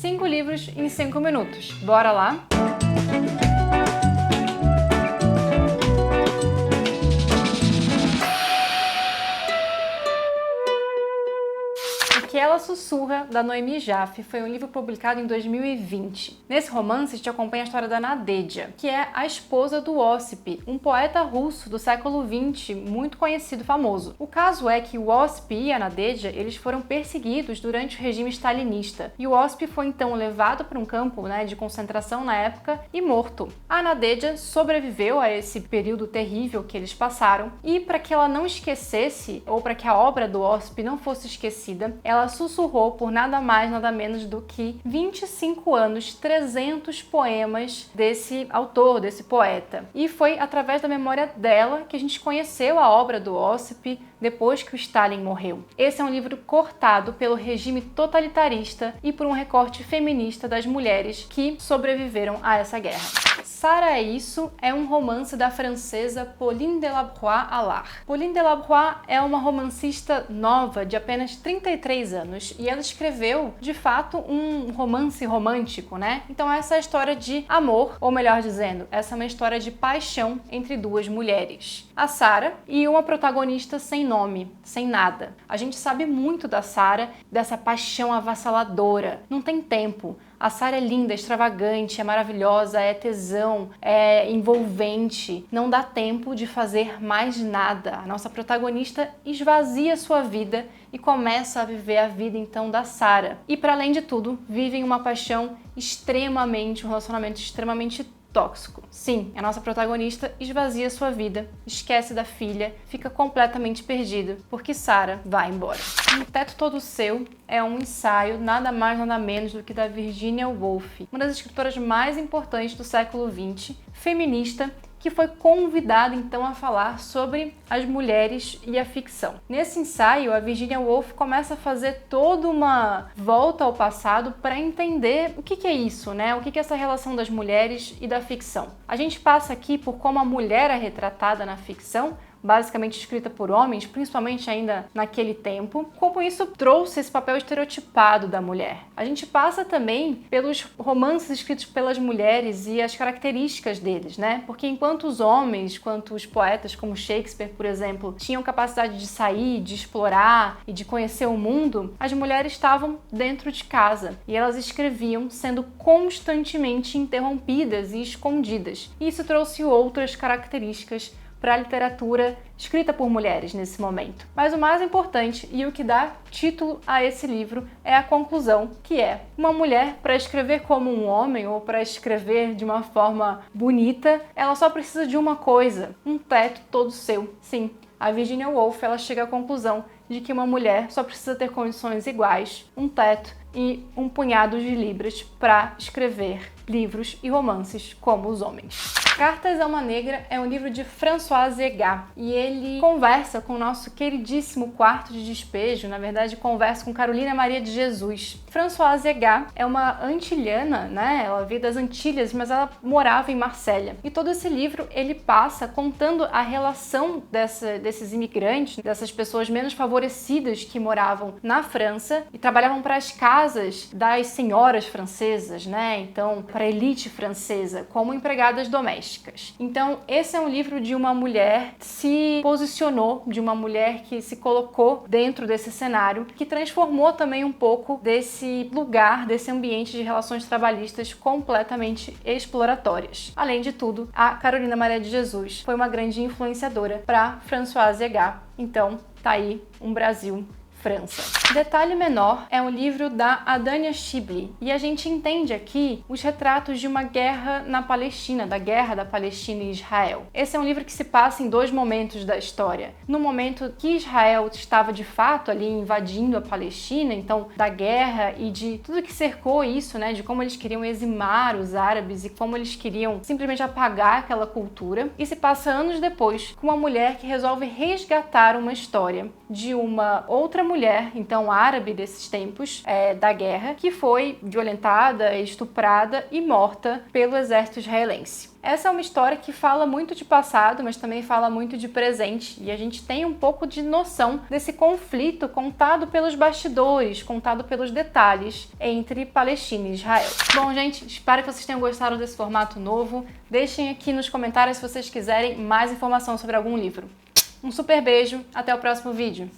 5 livros em 5 minutos. Bora lá? Que Ela Sussurra, da Noemi Jaffe, foi um livro publicado em 2020. Nesse romance, a gente acompanha a história da Nadeja, que é a esposa do Ossip, um poeta russo do século XX, muito conhecido e famoso. O caso é que o Ossip e a Nadeja, eles foram perseguidos durante o regime stalinista, e o Ossip foi então levado para um campo de concentração na época e morto. A Nadeja sobreviveu a esse período terrível que eles passaram, e para que ela não esquecesse, ou para que a obra do Ossip não fosse esquecida, ela sussurrou por nada mais, nada menos do que 25 anos, 300 poemas desse autor, desse poeta. E foi através da memória dela que a gente conheceu a obra do Ossip depois que o Stalin morreu. Esse é um livro cortado pelo regime totalitarista e por um recorte feminista das mulheres que sobreviveram a essa guerra. Sara é Isso é um romance da francesa Pauline Delabroix-Allard. Pauline Delabroix é uma romancista nova de apenas 33 anos e ela escreveu, de fato, um romance romântico, Então essa é a história de amor, ou melhor dizendo, essa é uma história de paixão entre duas mulheres. A Sara e uma protagonista sem nome, sem nada. A gente sabe muito da Sara, dessa paixão avassaladora. Não tem tempo. A Sara é linda, extravagante, é maravilhosa, é tesão, é envolvente. Não dá tempo de fazer mais nada. A nossa protagonista esvazia sua vida e começa a viver a vida então da Sara. E para além de tudo, vivem uma paixão um relacionamento extremamente tóxico. Sim, a nossa protagonista esvazia sua vida, esquece da filha, fica completamente perdido, porque Sara vai embora. Um Teto Todo Seu é um ensaio nada mais nada menos do que da Virginia Woolf, uma das escritoras mais importantes do século XX, feminista, que foi convidada então a falar sobre as mulheres e a ficção. Nesse ensaio, a Virginia Woolf começa a fazer toda uma volta ao passado para entender o que é isso, O que é essa relação das mulheres e da ficção. A gente passa aqui por como a mulher é retratada na ficção, basicamente escrita por homens, principalmente ainda naquele tempo, como isso trouxe esse papel estereotipado da mulher. A gente passa também pelos romances escritos pelas mulheres e as características deles, Porque enquanto os homens, quanto os poetas como Shakespeare, por exemplo, tinham capacidade de sair, de explorar e de conhecer o mundo, as mulheres estavam dentro de casa e elas escreviam sendo constantemente interrompidas e escondidas. E isso trouxe outras características para a literatura escrita por mulheres nesse momento. Mas o mais importante e o que dá título a esse livro é a conclusão, que é uma mulher, para escrever como um homem ou para escrever de uma forma bonita, ela só precisa de uma coisa, um teto todo seu. Sim, a Virginia Woolf ela chega à conclusão de que uma mulher só precisa ter condições iguais, um teto e um punhado de libras para escrever livros e romances como os homens. Cartas a uma Negra é um livro de François Zegat e ele conversa com o nosso queridíssimo Quarto de Despejo, na verdade conversa com Carolina Maria de Jesus. François Zegat é uma antilhana, Ela veio das Antilhas, mas ela morava em Marsella. E todo esse livro ele passa contando a relação desses imigrantes, dessas pessoas menos favorecidas que moravam na França e trabalhavam para as casas das senhoras francesas, Então, para a elite francesa, como empregadas domésticas. Então, esse é um livro de uma mulher que se posicionou, de uma mulher que se colocou dentro desse cenário, que transformou também um pouco desse lugar, desse ambiente de relações trabalhistas completamente exploratórias. Além de tudo, a Carolina Maria de Jesus foi uma grande influenciadora para François Zegat. Então, tá aí um Brasil França. Detalhe Menor é um livro da Adania Shibli e a gente entende aqui os retratos de uma guerra na Palestina, da guerra da Palestina e Israel. Esse é um livro que se passa em dois momentos da história. No momento que Israel estava de fato ali invadindo a Palestina, então da guerra e de tudo que cercou isso, de como eles queriam eximar os árabes e como eles queriam simplesmente apagar aquela cultura. E se passa anos depois com uma mulher que resolve resgatar uma história de uma outra mulher, então árabe desses tempos, da guerra, que foi violentada, estuprada e morta pelo exército israelense. Essa é uma história que fala muito de passado, mas também fala muito de presente, e a gente tem um pouco de noção desse conflito contado pelos bastidores, contado pelos detalhes entre Palestina e Israel. Bom, gente, espero que vocês tenham gostado desse formato novo. Deixem aqui nos comentários se vocês quiserem mais informação sobre algum livro. Um super beijo, até o próximo vídeo!